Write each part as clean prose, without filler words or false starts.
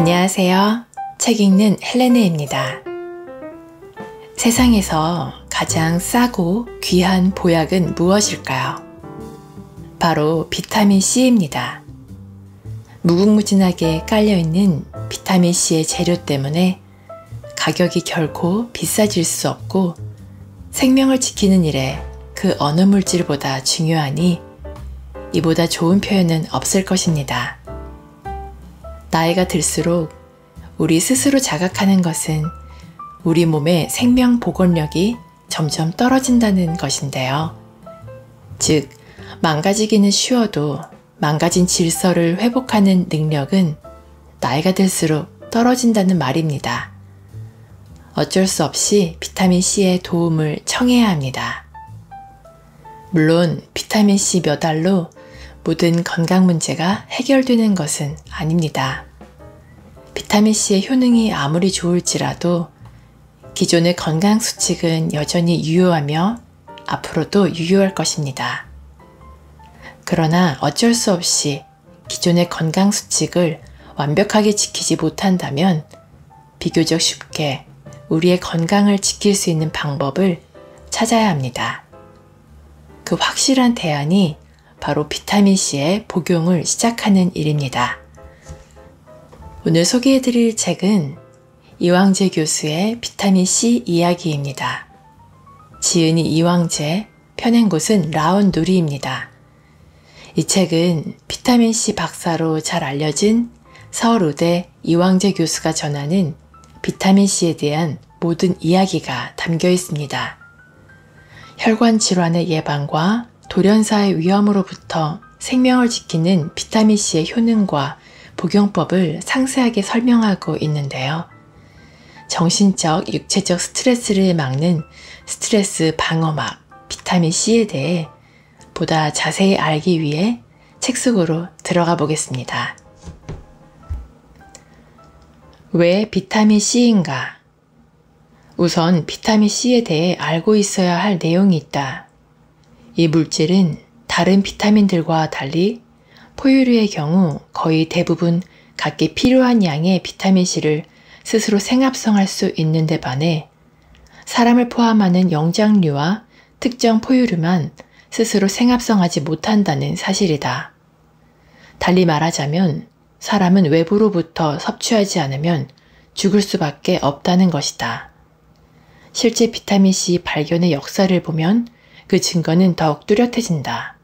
안녕하세요. 책 읽는 헬레네입니다. 세상에서 가장 싸고 귀한 보약은 무엇일까요? 바로 비타민C입니다. 무궁무진하게 깔려있는 비타민C의 재료 때문에 가격이 결코 비싸질 수 없고 생명을 지키는 일에 그 어느 물질보다 중요하니 이보다 좋은 표현은 없을 것입니다. 나이가 들수록 우리 스스로 자각하는 것은 우리 몸의 생명 복원력이 점점 떨어진다는 것인데요. 즉, 망가지기는 쉬워도 망가진 질서를 회복하는 능력은 나이가 들수록 떨어진다는 말입니다. 어쩔 수 없이 비타민C의 도움을 청해야 합니다. 물론 비타민C 몇 알로 모든 건강 문제가 해결되는 것은 아닙니다. 비타민C의 효능이 아무리 좋을지라도 기존의 건강 수칙은 여전히 유효하며 앞으로도 유효할 것입니다. 그러나 어쩔 수 없이 기존의 건강 수칙을 완벽하게 지키지 못한다면 비교적 쉽게 우리의 건강을 지킬 수 있는 방법을 찾아야 합니다. 그 확실한 대안이 바로 비타민C의 복용을 시작하는 일입니다. 오늘 소개해드릴 책은 이왕재 교수의 비타민C 이야기입니다. 지은이 이왕재, 펴낸 곳은 라온누리입니다. 이 책은 비타민C 박사로 잘 알려진 서울의대 이왕재 교수가 전하는 비타민C에 대한 모든 이야기가 담겨 있습니다. 혈관 질환의 예방과 돌연사의 위험으로부터 생명을 지키는 비타민C의 효능과 복용법을 상세하게 설명하고 있는데요. 정신적, 육체적 스트레스를 막는 스트레스 방어막 비타민C에 대해 보다 자세히 알기 위해 책 속으로 들어가 보겠습니다. 왜 비타민C인가? 우선 비타민C에 대해 알고 있어야 할 내용이 있다. 이 물질은 다른 비타민들과 달리 포유류의 경우 거의 대부분 각기 필요한 양의 비타민C를 스스로 생합성할 수 있는데 반해 사람을 포함하는 영장류와 특정 포유류만 스스로 생합성하지 못한다는 사실이다. 달리 말하자면 사람은 외부로부터 섭취하지 않으면 죽을 수밖에 없다는 것이다. 실제 비타민C 발견의 역사를 보면 그 증거는 더욱 뚜렷해진다.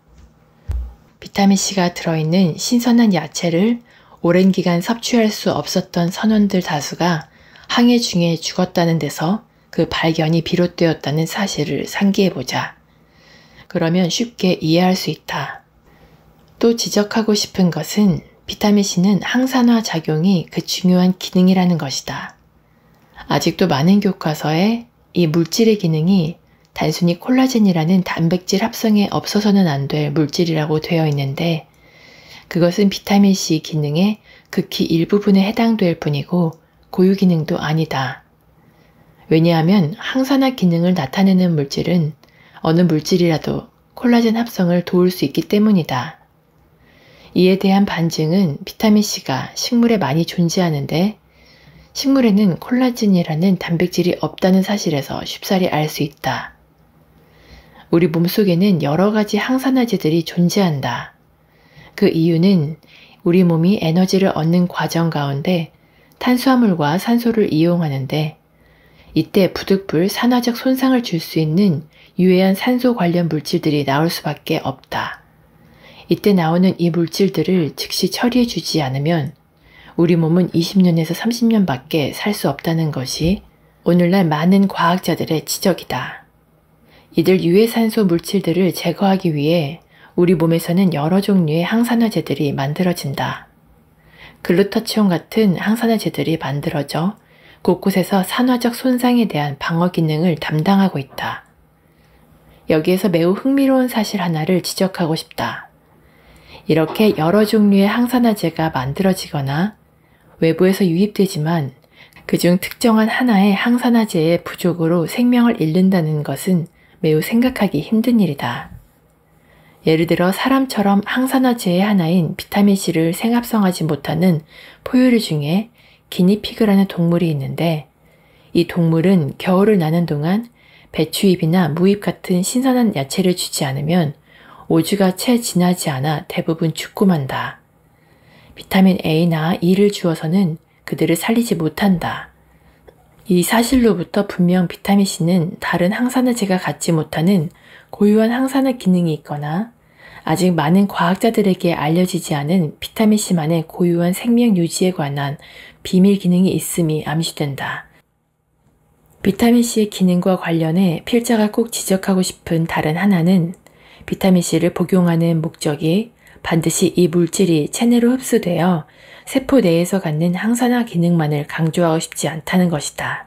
비타민C가 들어있는 신선한 야채를 오랜 기간 섭취할 수 없었던 선원들 다수가 항해 중에 죽었다는 데서 그 발견이 비롯되었다는 사실을 상기해보자. 그러면 쉽게 이해할 수 있다. 또 지적하고 싶은 것은 비타민C는 항산화 작용이 그 중요한 기능이라는 것이다. 아직도 많은 교과서에 이 물질의 기능이 단순히 콜라겐이라는 단백질 합성에 없어서는 안 될 물질이라고 되어 있는데 그것은 비타민C 기능의 극히 일부분에 해당될 뿐이고 고유 기능도 아니다. 왜냐하면 항산화 기능을 나타내는 물질은 어느 물질이라도 콜라겐 합성을 도울 수 있기 때문이다. 이에 대한 반증은 비타민C가 식물에 많이 존재하는데 식물에는 콜라겐이라는 단백질이 없다는 사실에서 쉽사리 알 수 있다. 우리 몸속에는 여러 가지 항산화제들이 존재한다. 그 이유는 우리 몸이 에너지를 얻는 과정 가운데 탄수화물과 산소를 이용하는데 이때 부득불 산화적 손상을 줄 수 있는 유해한 산소 관련 물질들이 나올 수밖에 없다. 이때 나오는 이 물질들을 즉시 처리해 주지 않으면 우리 몸은 20년에서 30년밖에 살 수 없다는 것이 오늘날 많은 과학자들의 지적이다. 이들 유해산소 물질들을 제거하기 위해 우리 몸에서는 여러 종류의 항산화제들이 만들어진다. 글루타치온 같은 항산화제들이 만들어져 곳곳에서 산화적 손상에 대한 방어 기능을 담당하고 있다. 여기에서 매우 흥미로운 사실 하나를 지적하고 싶다. 이렇게 여러 종류의 항산화제가 만들어지거나 외부에서 유입되지만 그중 특정한 하나의 항산화제의 부족으로 생명을 잃는다는 것은 매우 생각하기 힘든 일이다. 예를 들어 사람처럼 항산화제의 하나인 비타민C를 생합성하지 못하는 포유류 중에 기니피그라는 동물이 있는데, 이 동물은 겨울을 나는 동안 배추잎이나 무잎 같은 신선한 야채를 주지 않으면 5주가 채 지나지 않아 대부분 죽고 만다. 비타민 A나 E를 주어서는 그들을 살리지 못한다. 이 사실로부터 분명 비타민C는 다른 항산화제가 갖지 못하는 고유한 항산화 기능이 있거나 아직 많은 과학자들에게 알려지지 않은 비타민C만의 고유한 생명 유지에 관한 비밀 기능이 있음이 암시된다. 비타민C의 기능과 관련해 필자가 꼭 지적하고 싶은 다른 하나는 비타민C를 복용하는 목적이 반드시 이 물질이 체내로 흡수되어 세포 내에서 갖는 항산화 기능만을 강조하고 싶지 않다는 것이다.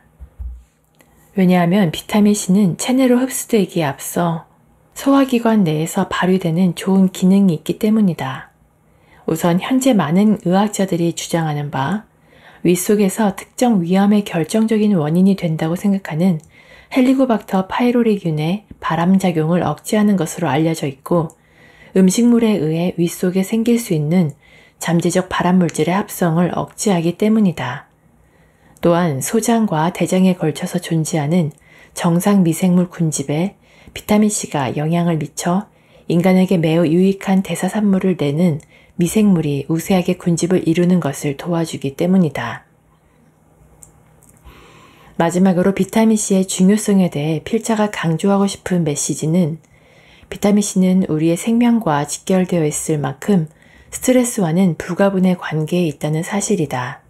왜냐하면 비타민C는 체내로 흡수되기에 앞서 소화기관 내에서 발휘되는 좋은 기능이 있기 때문이다. 우선 현재 많은 의학자들이 주장하는 바 위 속에서 특정 위암의 결정적인 원인이 된다고 생각하는 헬리코박터 파이로리균의 발암작용을 억제하는 것으로 알려져 있고, 음식물에 의해 위 속에 생길 수 있는 잠재적 발암물질의 합성을 억제하기 때문이다. 또한 소장과 대장에 걸쳐서 존재하는 정상 미생물 군집에 비타민C가 영향을 미쳐 인간에게 매우 유익한 대사산물을 내는 미생물이 우세하게 군집을 이루는 것을 도와주기 때문이다. 마지막으로 비타민C의 중요성에 대해 필자가 강조하고 싶은 메시지는 비타민C는 우리의 생명과 직결되어 있을 만큼 스트레스와는 불가분의 관계에 있다는 사실이다.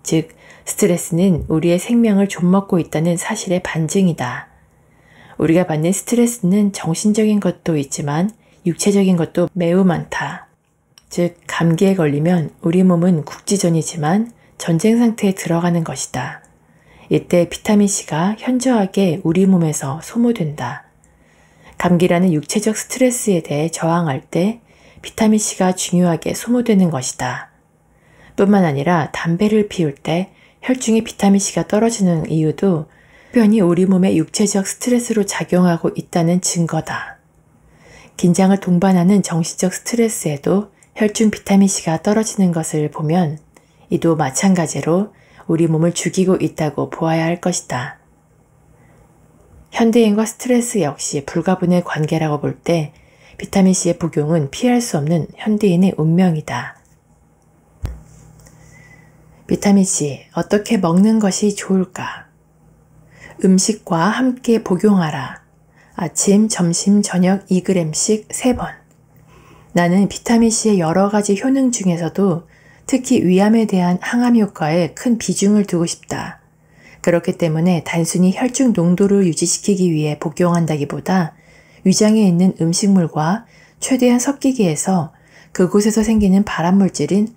즉, 스트레스는 우리의 생명을 좀먹고 있다는 사실의 반증이다. 우리가 받는 스트레스는 정신적인 것도 있지만 육체적인 것도 매우 많다. 즉, 감기에 걸리면 우리 몸은 국지전이지만 전쟁 상태에 들어가는 것이다. 이때 비타민C가 현저하게 우리 몸에서 소모된다. 감기라는 육체적 스트레스에 대해 저항할 때 비타민C가 중요하게 소모되는 것이다. 뿐만 아니라 담배를 피울 때 혈중의 비타민C가 떨어지는 이유도 흡연이 우리 몸의 육체적 스트레스로 작용하고 있다는 증거다. 긴장을 동반하는 정신적 스트레스에도 혈중 비타민C가 떨어지는 것을 보면 이도 마찬가지로 우리 몸을 죽이고 있다고 보아야 할 것이다. 현대인과 스트레스 역시 불가분의 관계라고 볼 때 비타민C의 복용은 피할 수 없는 현대인의 운명이다. 비타민C, 어떻게 먹는 것이 좋을까? 음식과 함께 복용하라. 아침, 점심, 저녁 2g씩 3번. 나는 비타민C의 여러 가지 효능 중에서도 특히 위암에 대한 항암 효과에 큰 비중을 두고 싶다. 그렇기 때문에 단순히 혈중 농도를 유지시키기 위해 복용한다기보다 위장에 있는 음식물과 최대한 섞이게 해서 그곳에서 생기는 발암물질인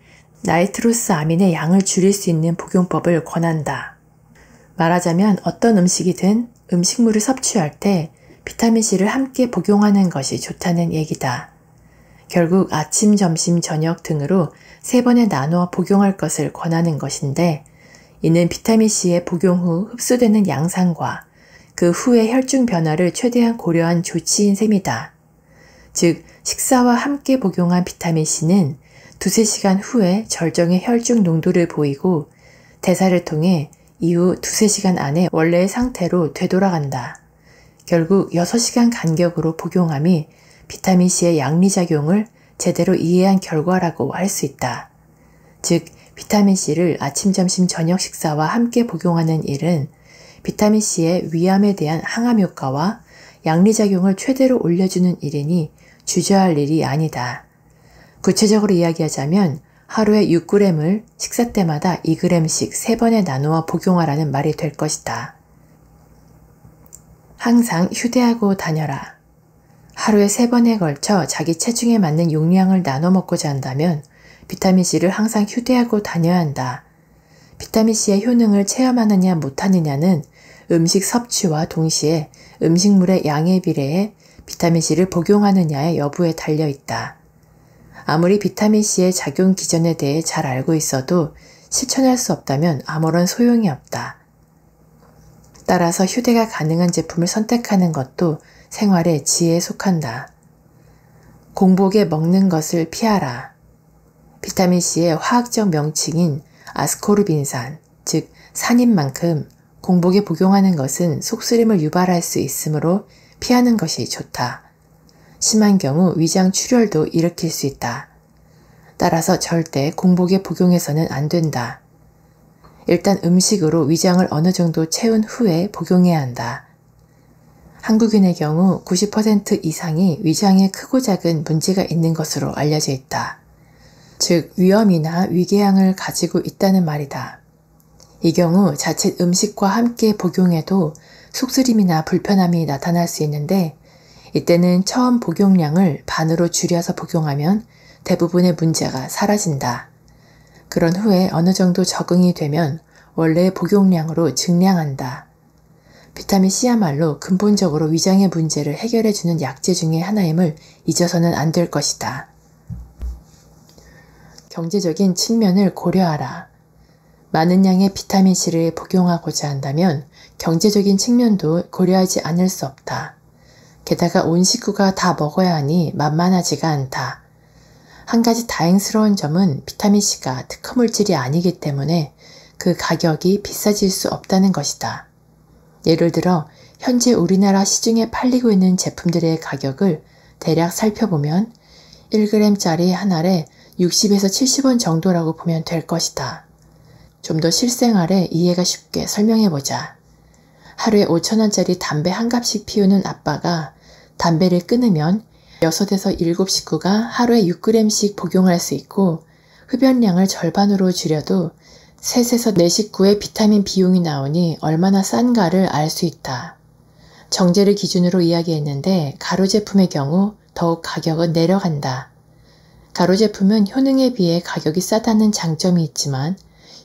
나이트로스 아민의 양을 줄일 수 있는 복용법을 권한다. 말하자면 어떤 음식이든 음식물을 섭취할 때 비타민C를 함께 복용하는 것이 좋다는 얘기다. 결국 아침, 점심, 저녁 등으로 3번에 나누어 복용할 것을 권하는 것인데, 이는 비타민C의 복용 후 흡수되는 양상과 그 후의 혈중 변화를 최대한 고려한 조치인 셈이다. 즉, 식사와 함께 복용한 비타민C는 2-3시간 후에 절정의 혈중 농도를 보이고 대사를 통해 이후 2-3시간 안에 원래의 상태로 되돌아간다. 결국 6시간 간격으로 복용함이 비타민C의 양리작용을 제대로 이해한 결과라고 할 수 있다. 즉, 비타민C를 아침, 점심, 저녁 식사와 함께 복용하는 일은 비타민C의 위암에 대한 항암 효과와 양리작용을 최대로 올려주는 일이니 주저할 일이 아니다. 구체적으로 이야기하자면 하루에 6g을 식사 때마다 2g씩 3번에 나누어 복용하라는 말이 될 것이다. 항상 휴대하고 다녀라. 하루에 3번에 걸쳐 자기 체중에 맞는 용량을 나눠 먹고자 한다면 비타민C를 항상 휴대하고 다녀야 한다. 비타민C의 효능을 체험하느냐 못하느냐는 음식 섭취와 동시에 음식물의 양에 비례해 비타민C를 복용하느냐의 여부에 달려 있다. 아무리 비타민C의 작용 기전에 대해 잘 알고 있어도 실천할 수 없다면 아무런 소용이 없다. 따라서 휴대가 가능한 제품을 선택하는 것도 생활의 지혜에 속한다. 공복에 먹는 것을 피하라. 비타민C의 화학적 명칭인 아스코르빈산, 즉 산인 만큼 공복에 복용하는 것은 속쓰림을 유발할 수 있으므로 피하는 것이 좋다. 심한 경우 위장 출혈도 일으킬 수 있다. 따라서 절대 공복에 복용해서는 안 된다. 일단 음식으로 위장을 어느 정도 채운 후에 복용해야 한다. 한국인의 경우 90% 이상이 위장에 크고 작은 문제가 있는 것으로 알려져 있다. 즉 위염이나 위궤양을 가지고 있다는 말이다. 이 경우 자칫 음식과 함께 복용해도 속쓰림이나 불편함이 나타날 수 있는데 이때는 처음 복용량을 반으로 줄여서 복용하면 대부분의 문제가 사라진다. 그런 후에 어느 정도 적응이 되면 원래의 복용량으로 증량한다. 비타민C야말로 근본적으로 위장의 문제를 해결해주는 약재 중의 하나임을 잊어서는 안 될 것이다. 경제적인 측면을 고려하라. 많은 양의 비타민C를 복용하고자 한다면 경제적인 측면도 고려하지 않을 수 없다. 게다가 온 식구가 다 먹어야 하니 만만하지가 않다. 한 가지 다행스러운 점은 비타민C가 특허물질이 아니기 때문에 그 가격이 비싸질 수 없다는 것이다. 예를 들어 현재 우리나라 시중에 팔리고 있는 제품들의 가격을 대략 살펴보면 1g짜리 한 알에 60에서 70원 정도라고 보면 될 것이다. 좀 더 실생활에 이해가 쉽게 설명해보자. 하루에 5,000원짜리 담배 한 갑씩 피우는 아빠가 담배를 끊으면 6에서 7 식구가 하루에 6g씩 복용할 수 있고 흡연량을 절반으로 줄여도 3에서 4 식구의 비타민 비용이 나오니 얼마나 싼가를 알 수 있다. 정제를 기준으로 이야기했는데 가루 제품의 경우 더욱 가격은 내려간다. 가루 제품은 효능에 비해 가격이 싸다는 장점이 있지만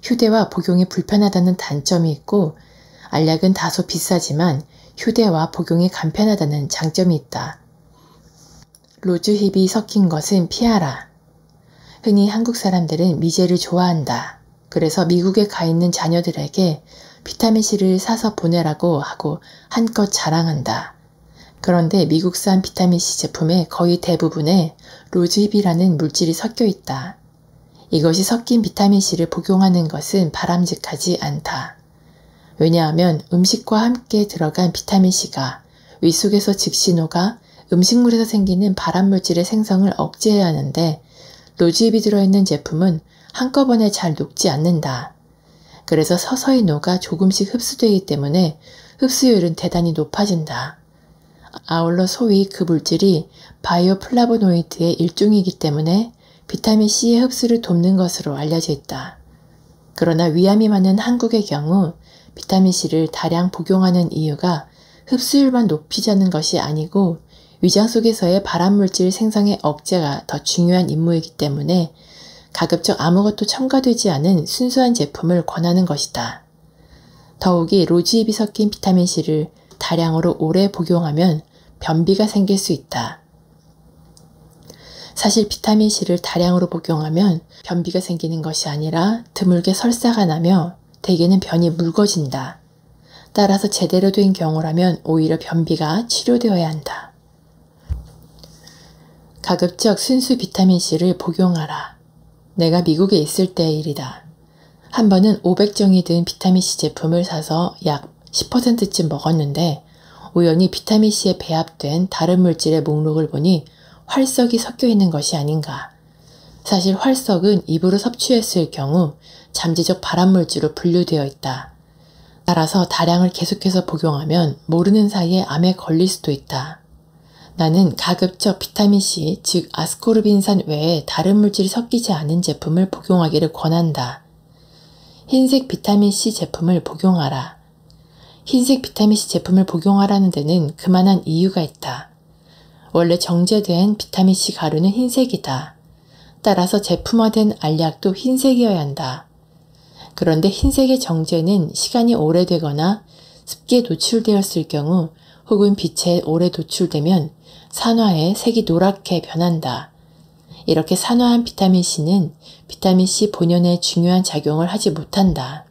휴대와 복용이 불편하다는 단점이 있고 알약은 다소 비싸지만 휴대와 복용이 간편하다는 장점이 있다. 로즈힙이 섞인 것은 피하라. 흔히 한국 사람들은 미제를 좋아한다. 그래서 미국에 가 있는 자녀들에게 비타민C를 사서 보내라고 하고 한껏 자랑한다. 그런데 미국산 비타민C 제품의 거의 대부분에 로즈힙이라는 물질이 섞여 있다. 이것이 섞인 비타민C를 복용하는 것은 바람직하지 않다. 왜냐하면 음식과 함께 들어간 비타민C가 위 속에서 즉시 녹아 음식물에서 생기는 발암물질의 생성을 억제해야 하는데 로즈힙이 들어있는 제품은 한꺼번에 잘 녹지 않는다. 그래서 서서히 녹아 조금씩 흡수되기 때문에 흡수율은 대단히 높아진다. 아울러 소위 그 물질이 바이오플라보노이드의 일종이기 때문에 비타민C의 흡수를 돕는 것으로 알려져 있다. 그러나 위암이 많은 한국의 경우 비타민C를 다량 복용하는 이유가 흡수율만 높이자는 것이 아니고 위장 속에서의 발암물질 생성의 억제가 더 중요한 임무이기 때문에 가급적 아무것도 첨가되지 않은 순수한 제품을 권하는 것이다. 더욱이 로즈힙이 섞인 비타민C를 다량으로 오래 복용하면 변비가 생길 수 있다. 사실 비타민C를 다량으로 복용하면 변비가 생기는 것이 아니라 드물게 설사가 나며 대개는 변이 묽어진다. 따라서 제대로 된 경우라면 오히려 변비가 치료되어야 한다. 가급적 순수 비타민C를 복용하라. 내가 미국에 있을 때의 일이다. 한 번은 500정이 든 비타민C 제품을 사서 약 10%쯤 먹었는데 우연히 비타민C에 배합된 다른 물질의 목록을 보니 활석이 섞여 있는 것이 아닌가. 사실 활석은 입으로 섭취했을 경우 잠재적 발암물질로 분류되어 있다. 따라서 다량을 계속해서 복용하면 모르는 사이에 암에 걸릴 수도 있다. 나는 가급적 비타민C, 즉 아스코르빈산 외에 다른 물질이 섞이지 않은 제품을 복용하기를 권한다. 흰색 비타민C 제품을 복용하라. 흰색 비타민C 제품을 복용하라는 데는 그만한 이유가 있다. 원래 정제된 비타민C 가루는 흰색이다. 따라서 제품화된 알약도 흰색이어야 한다. 그런데 흰색의 정제는 시간이 오래되거나 습기에 노출되었을 경우 혹은 빛에 오래 노출되면 산화해 색이 노랗게 변한다. 이렇게 산화한 비타민C는 비타민C 본연의 중요한 작용을 하지 못한다.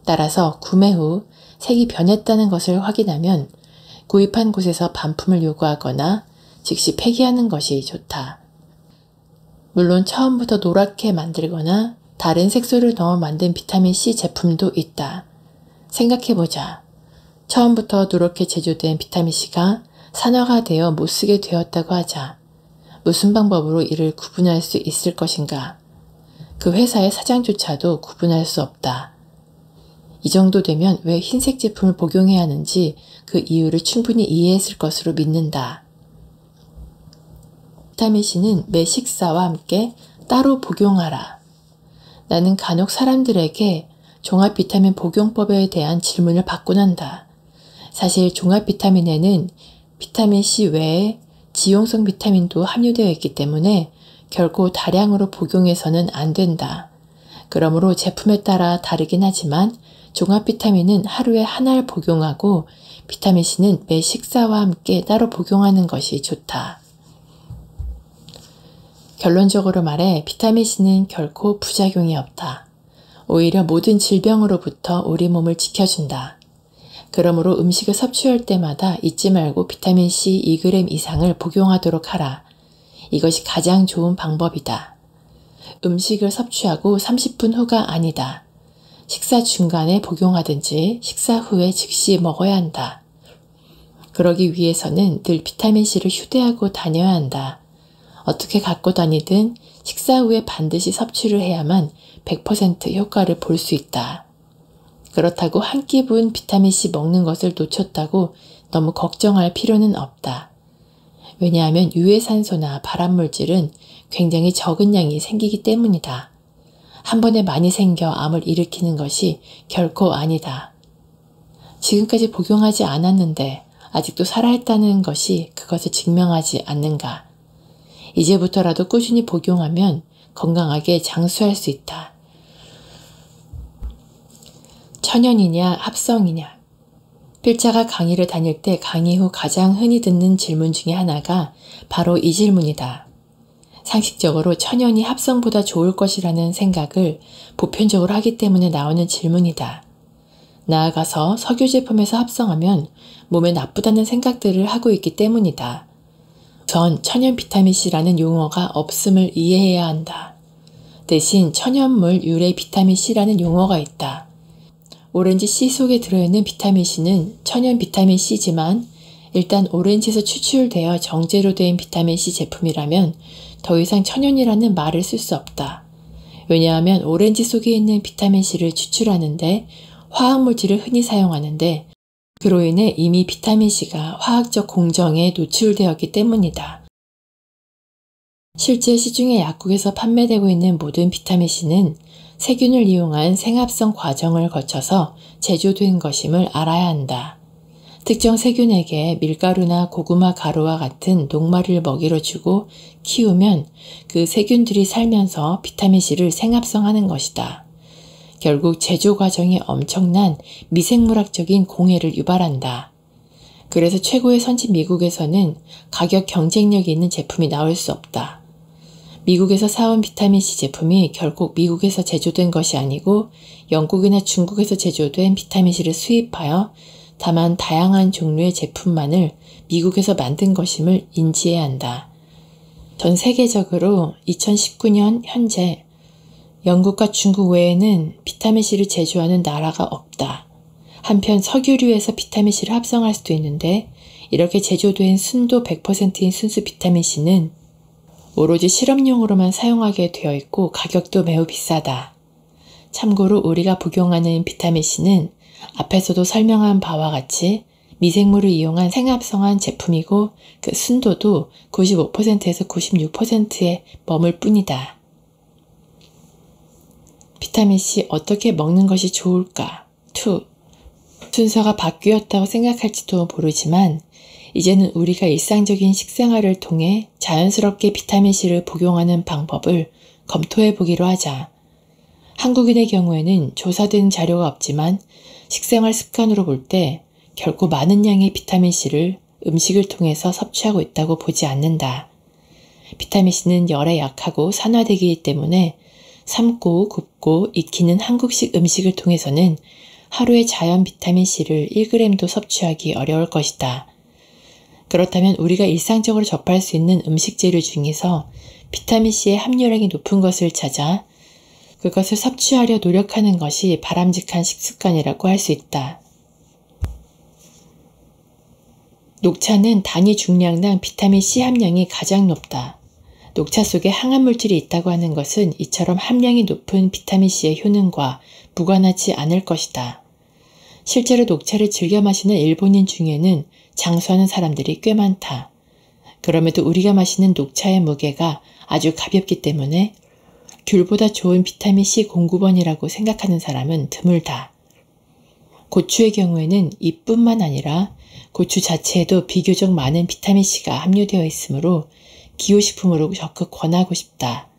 따라서 구매 후 색이 변했다는 것을 확인하면 구입한 곳에서 반품을 요구하거나 즉시 폐기하는 것이 좋다. 물론 처음부터 노랗게 만들거나 다른 색소를 넣어 만든 비타민C 제품도 있다. 생각해보자. 처음부터 누렇게 제조된 비타민C가 산화가 되어 못쓰게 되었다고 하자. 무슨 방법으로 이를 구분할 수 있을 것인가? 그 회사의 사장조차도 구분할 수 없다. 이 정도 되면 왜 흰색 제품을 복용해야 하는지 그 이유를 충분히 이해했을 것으로 믿는다. 비타민C는 매 식사와 함께 따로 복용하라. 나는 간혹 사람들에게 종합 비타민 복용법에 대한 질문을 받곤 한다. 사실 종합 비타민에는 비타민C 외에 지용성 비타민도 함유되어 있기 때문에 결코 다량으로 복용해서는 안 된다. 그러므로 제품에 따라 다르긴 하지만 종합 비타민은 하루에 하나를 복용하고 비타민C는 매 식사와 함께 따로 복용하는 것이 좋다. 결론적으로 말해 비타민C는 결코 부작용이 없다. 오히려 모든 질병으로부터 우리 몸을 지켜준다. 그러므로 음식을 섭취할 때마다 잊지 말고 비타민C 2g 이상을 복용하도록 하라. 이것이 가장 좋은 방법이다. 음식을 섭취하고 30분 후가 아니다. 식사 중간에 복용하든지 식사 후에 즉시 먹어야 한다. 그러기 위해서는 늘 비타민C를 휴대하고 다녀야 한다. 어떻게 갖고 다니든 식사 후에 반드시 섭취를 해야만 100% 효과를 볼 수 있다. 그렇다고 한 끼분 비타민C 먹는 것을 놓쳤다고 너무 걱정할 필요는 없다. 왜냐하면 유해산소나 발암물질은 굉장히 적은 양이 생기기 때문이다. 한 번에 많이 생겨 암을 일으키는 것이 결코 아니다. 지금까지 복용하지 않았는데 아직도 살아있다는 것이 그것을 증명하지 않는가. 이제부터라도 꾸준히 복용하면 건강하게 장수할 수 있다. 천연이냐 합성이냐. 필자가 강의를 다닐 때 강의 후 가장 흔히 듣는 질문 중에 하나가 바로 이 질문이다. 상식적으로 천연이 합성보다 좋을 것이라는 생각을 보편적으로 하기 때문에 나오는 질문이다. 나아가서 석유 제품에서 합성하면 몸에 나쁘다는 생각들을 하고 있기 때문이다. 우선 천연 비타민C라는 용어가 없음을 이해해야 한다. 대신 천연물 유래 비타민C라는 용어가 있다. 오렌지 씨 속에 들어있는 비타민C는 천연 비타민C지만 일단 오렌지에서 추출되어 정제로 된 비타민C 제품이라면 더 이상 천연이라는 말을 쓸 수 없다. 왜냐하면 오렌지 속에 있는 비타민C를 추출하는데 화학물질을 흔히 사용하는데 그로 인해 이미 비타민C가 화학적 공정에 노출되었기 때문이다. 실제 시중의 약국에서 판매되고 있는 모든 비타민C는 세균을 이용한 생합성 과정을 거쳐서 제조된 것임을 알아야 한다. 특정 세균에게 밀가루나 고구마 가루와 같은 녹말을 먹이로 주고 키우면 그 세균들이 살면서 비타민C를 생합성하는 것이다. 결국 제조 과정이 엄청난 미생물학적인 공해를 유발한다. 그래서 최고의 선진 미국에서는 가격 경쟁력이 있는 제품이 나올 수 없다. 미국에서 사온 비타민C 제품이 결국 미국에서 제조된 것이 아니고 영국이나 중국에서 제조된 비타민C를 수입하여 다만 다양한 종류의 제품만을 미국에서 만든 것임을 인지해야 한다. 전 세계적으로 2019년 현재 영국과 중국 외에는 비타민C를 제조하는 나라가 없다. 한편 석유류에서 비타민C를 합성할 수도 있는데 이렇게 제조된 순도 100%인 순수 비타민C는 오로지 실험용으로만 사용하게 되어 있고 가격도 매우 비싸다. 참고로 우리가 복용하는 비타민C는 앞에서도 설명한 바와 같이 미생물을 이용한 생합성한 제품이고 그 순도도 95%에서 96%에 머물 뿐이다. 비타민C 어떻게 먹는 것이 좋을까? 2. 순서가 바뀌었다고 생각할지도 모르지만 이제는 우리가 일상적인 식생활을 통해 자연스럽게 비타민C를 복용하는 방법을 검토해 보기로 하자. 한국인의 경우에는 조사된 자료가 없지만 식생활 습관으로 볼 때 결코 많은 양의 비타민C를 음식을 통해서 섭취하고 있다고 보지 않는다. 비타민C는 열에 약하고 산화되기 때문에 삶고 굽고 익히는 한국식 음식을 통해서는 하루에 자연 비타민C를 1g도 섭취하기 어려울 것이다. 그렇다면 우리가 일상적으로 접할 수 있는 음식 재료 중에서 비타민C의 함유량이 높은 것을 찾아 그것을 섭취하려 노력하는 것이 바람직한 식습관이라고 할 수 있다. 녹차는 단위 중량당 비타민C 함량이 가장 높다. 녹차 속에 항암물질이 있다고 하는 것은 이처럼 함량이 높은 비타민C의 효능과 무관하지 않을 것이다. 실제로 녹차를 즐겨 마시는 일본인 중에는 장수하는 사람들이 꽤 많다. 그럼에도 우리가 마시는 녹차의 무게가 아주 가볍기 때문에 귤보다 좋은 비타민C 공급원이라고 생각하는 사람은 드물다. 고추의 경우에는 이뿐만 아니라 고추 자체에도 비교적 많은 비타민C가 함유되어 있으므로 기호식품으로 적극 권하고 싶다.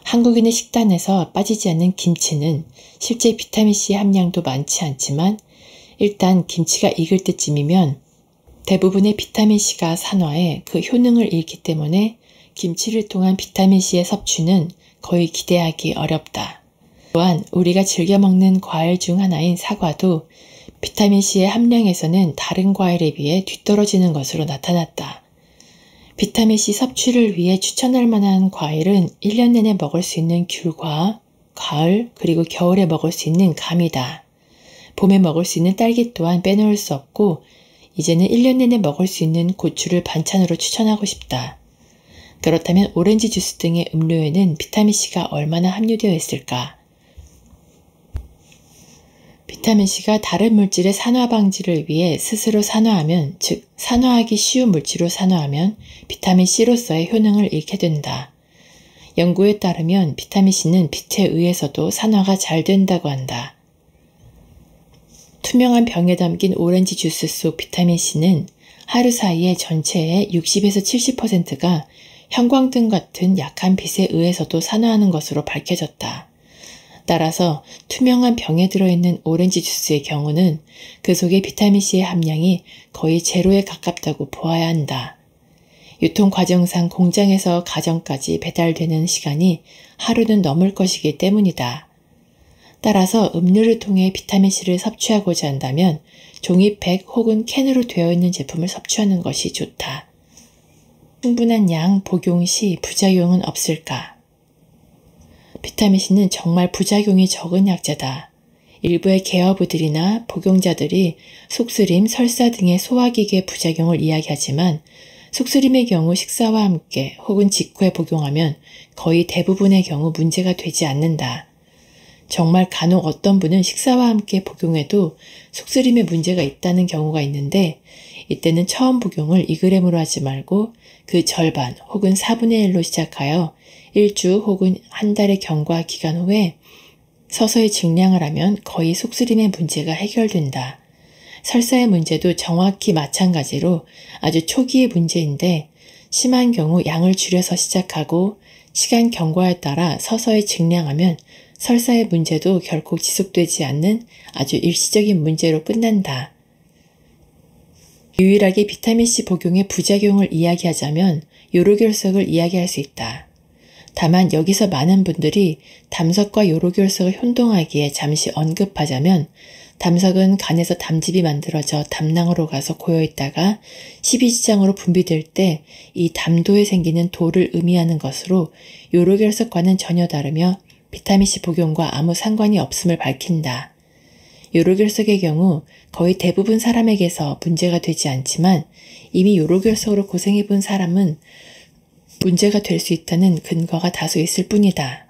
한국인의 식단에서 빠지지 않는 김치는 실제 비타민C 함량도 많지 않지만 일단 김치가 익을 때쯤이면 대부분의 비타민C가 산화해 그 효능을 잃기 때문에 김치를 통한 비타민C의 섭취는 거의 기대하기 어렵다. 또한 우리가 즐겨 먹는 과일 중 하나인 사과도 비타민C의 함량에서는 다른 과일에 비해 뒤떨어지는 것으로 나타났다. 비타민C 섭취를 위해 추천할 만한 과일은 1년 내내 먹을 수 있는 귤과 가을 그리고 겨울에 먹을 수 있는 감이다. 봄에 먹을 수 있는 딸기 또한 빼놓을 수 없고 이제는 1년 내내 먹을 수 있는 고추를 반찬으로 추천하고 싶다. 그렇다면 오렌지 주스 등의 음료에는 비타민C가 얼마나 함유되어 있을까? 비타민C가 다른 물질의 산화 방지를 위해 스스로 산화하면, 즉 산화하기 쉬운 물질로 산화하면 비타민C로서의 효능을 잃게 된다. 연구에 따르면 비타민C는 빛에 의해서도 산화가 잘 된다고 한다. 투명한 병에 담긴 오렌지 주스 속 비타민C는 하루 사이에 전체의 60에서 70%가 형광등 같은 약한 빛에 의해서도 산화하는 것으로 밝혀졌다. 따라서 투명한 병에 들어있는 오렌지 주스의 경우는 그 속의 비타민C의 함량이 거의 제로에 가깝다고 보아야 한다. 유통 과정상 공장에서 가정까지 배달되는 시간이 하루는 넘을 것이기 때문이다. 따라서 음료를 통해 비타민C를 섭취하고자 한다면 종이팩 혹은 캔으로 되어 있는 제품을 섭취하는 것이 좋다. 충분한 양 복용 시 부작용은 없을까? 비타민C는 정말 부작용이 적은 약재다. 일부의 개어부들이나 복용자들이 속쓰림, 설사 등의 소화기계 부작용을 이야기하지만 속쓰림의 경우 식사와 함께 혹은 직후에 복용하면 거의 대부분의 경우 문제가 되지 않는다. 정말 간혹 어떤 분은 식사와 함께 복용해도 속쓰림에 문제가 있다는 경우가 있는데 이때는 처음 복용을 2g으로 하지 말고 그 절반 혹은 4분의 1로 시작하여 1주 혹은 한 달의 경과 기간 후에 서서히 증량을 하면 거의 속쓰림의 문제가 해결된다. 설사의 문제도 정확히 마찬가지로 아주 초기의 문제인데 심한 경우 양을 줄여서 시작하고 시간 경과에 따라 서서히 증량하면 설사의 문제도 결코 지속되지 않는 아주 일시적인 문제로 끝난다. 유일하게 비타민C 복용의 부작용을 이야기하자면 요로결석을 이야기할 수 있다. 다만 여기서 많은 분들이 담석과 요로결석을 혼동하기에 잠시 언급하자면 담석은 간에서 담즙이 만들어져 담낭으로 가서 고여있다가 십이지장으로 분비될 때 이 담도에 생기는 도를 의미하는 것으로 요로결석과는 전혀 다르며 비타민C 복용과 아무 상관이 없음을 밝힌다. 요로결석의 경우 거의 대부분 사람에게서 문제가 되지 않지만 이미 요로결석으로 고생해본 사람은 문제가 될 수 있다는 근거가 다소 있을 뿐이다.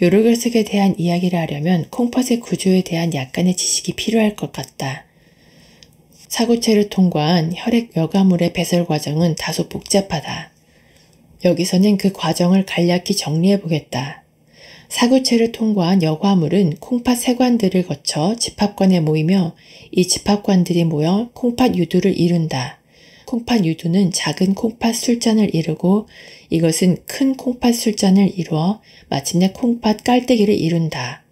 요로결석에 대한 이야기를 하려면 콩팥의 구조에 대한 약간의 지식이 필요할 것 같다. 사구체를 통과한 혈액 여과물의 배설 과정은 다소 복잡하다. 여기서는 그 과정을 간략히 정리해 보겠다. 사구체를 통과한 여과물은 콩팥 세관들을 거쳐 집합관에 모이며 이 집합관들이 모여 콩팥 유두를 이룬다. 콩팥 유두는 작은 콩팥 술잔을 이루고 이것은 큰 콩팥 술잔을 이루어 마침내 콩팥 깔때기를 이룬다.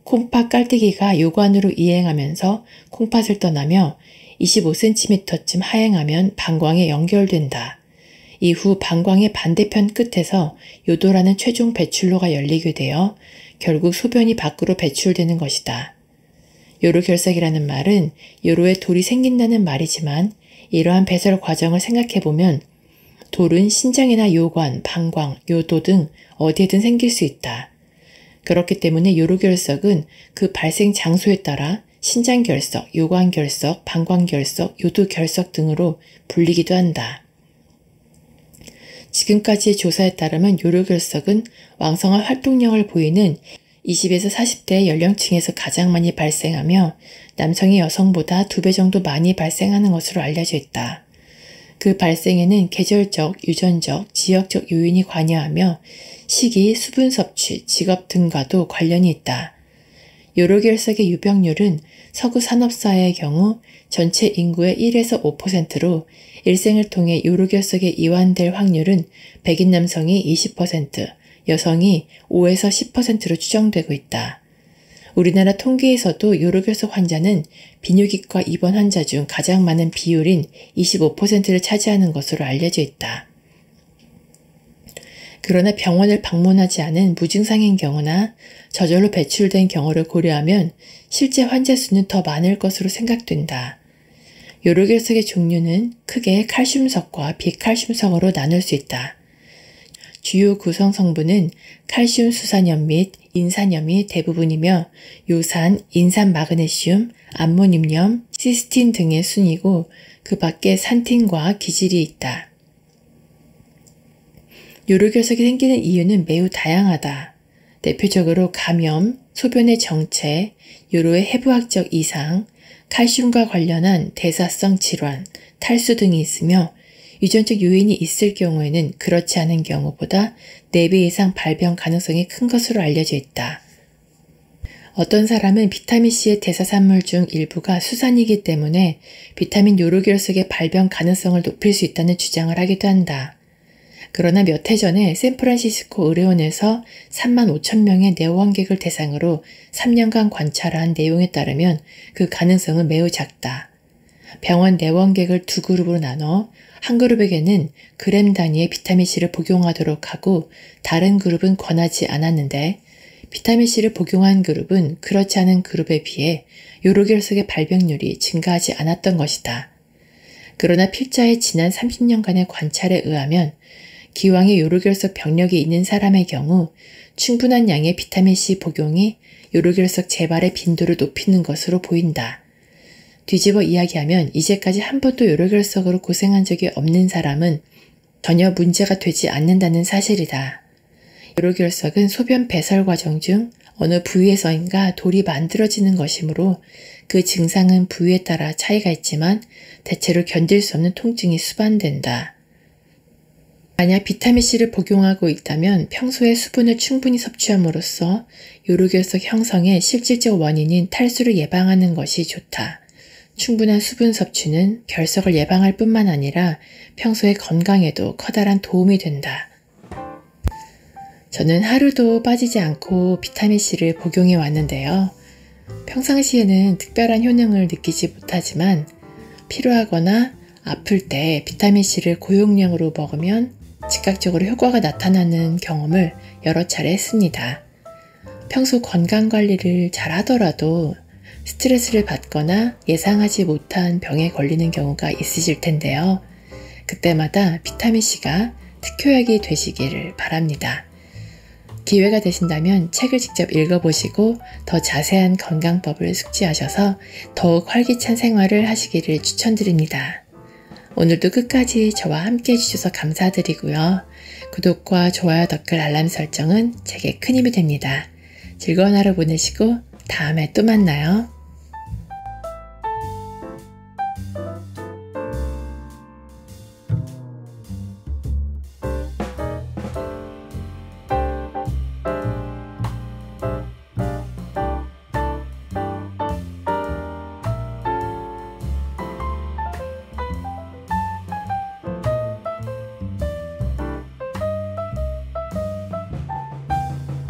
콩팥 깔때기가 요관으로 이행하면서 콩팥을 떠나며 25cm쯤 하행하면 방광에 연결된다. 이후 방광의 반대편 끝에서 요도라는 최종 배출로가 열리게 되어 결국 소변이 밖으로 배출되는 것이다. 요로결석이라는 말은 요로에 돌이 생긴다는 말이지만 이러한 배설 과정을 생각해보면 돌은 신장이나 요관, 방광, 요도 등 어디에든 생길 수 있다. 그렇기 때문에 요로결석은 그 발생 장소에 따라 신장결석, 요관결석, 방광결석, 요도결석 등으로 불리기도 한다. 지금까지의 조사에 따르면 요로결석은 왕성한 활동량을 보이는 20에서 40대 연령층에서 가장 많이 발생하며 남성이 여성보다 2배 정도 많이 발생하는 것으로 알려져 있다. 그 발생에는 계절적, 유전적, 지역적 요인이 관여하며 식이, 수분 섭취, 직업 등과도 관련이 있다. 요로결석의 유병률은 서구 산업사회의 경우 전체 인구의 1에서 5%로 일생을 통해 요로결석에 이완될 확률은 백인 남성이 20%, 여성이 5에서 10%로 추정되고 있다. 우리나라 통계에서도 요로결석 환자는 비뇨기과 입원 환자 중 가장 많은 비율인 25%를 차지하는 것으로 알려져 있다. 그러나 병원을 방문하지 않은 무증상인 경우나 저절로 배출된 경우를 고려하면 실제 환자 수는 더 많을 것으로 생각된다. 요로결석의 종류는 크게 칼슘석과 비칼슘석으로 나눌 수 있다. 주요 구성 성분은 칼슘 수산염 및 인산염이 대부분이며 요산, 인산 마그네슘, 암모늄염, 시스틴 등의 순이고 그 밖에 산틴과 기질이 있다. 요로결석이 생기는 이유는 매우 다양하다. 대표적으로 감염, 소변의 정체, 요로의 해부학적 이상, 칼슘과 관련한 대사성 질환, 탈수 등이 있으며 유전적 요인이 있을 경우에는 그렇지 않은 경우보다 4배 이상 발병 가능성이 큰 것으로 알려져 있다. 어떤 사람은 비타민C의 대사산물 중 일부가 수산이기 때문에 비타민 요로결석의 발병 가능성을 높일 수 있다는 주장을 하기도 한다. 그러나 몇 해 전에 샌프란시스코 의료원에서 35,000명의 내원객을 대상으로 3년간 관찰한 내용에 따르면 그 가능성은 매우 작다. 병원 내원객을 2그룹으로 나눠 한 그룹에게는 그램 단위의 비타민C를 복용하도록 하고 다른 그룹은 권하지 않았는데 비타민C를 복용한 그룹은 그렇지 않은 그룹에 비해 요로결석의 발병률이 증가하지 않았던 것이다. 그러나 필자의 지난 30년간의 관찰에 의하면 기왕의 요로결석 병력이 있는 사람의 경우 충분한 양의 비타민C 복용이 요로결석 재발의 빈도를 높이는 것으로 보인다. 뒤집어 이야기하면 이제까지 한 번도 요로결석으로 고생한 적이 없는 사람은 전혀 문제가 되지 않는다는 사실이다. 요로결석은 소변 배설 과정 중 어느 부위에서인가 돌이 만들어지는 것이므로 그 증상은 부위에 따라 차이가 있지만 대체로 견딜 수 없는 통증이 수반된다. 만약 비타민C를 복용하고 있다면 평소에 수분을 충분히 섭취함으로써 요로결석 형성의 실질적 원인인 탈수를 예방하는 것이 좋다. 충분한 수분 섭취는 결석을 예방할 뿐만 아니라 평소의 건강에도 커다란 도움이 된다. 저는 하루도 빠지지 않고 비타민C를 복용해 왔는데요. 평상시에는 특별한 효능을 느끼지 못하지만 필요하거나 아플 때 비타민C를 고용량으로 먹으면 즉각적으로 효과가 나타나는 경험을 여러 차례 했습니다. 평소 건강관리를 잘 하더라도 스트레스를 받거나 예상하지 못한 병에 걸리는 경우가 있으실 텐데요. 그때마다 비타민C가 특효약이 되시기를 바랍니다. 기회가 되신다면 책을 직접 읽어보시고 더 자세한 건강법을 숙지하셔서 더욱 활기찬 생활을 하시기를 추천드립니다. 오늘도 끝까지 저와 함께 해주셔서 감사드리고요. 구독과 좋아요, 댓글, 알람 설정은 제게 큰 힘이 됩니다. 즐거운 하루 보내시고 다음에 또 만나요.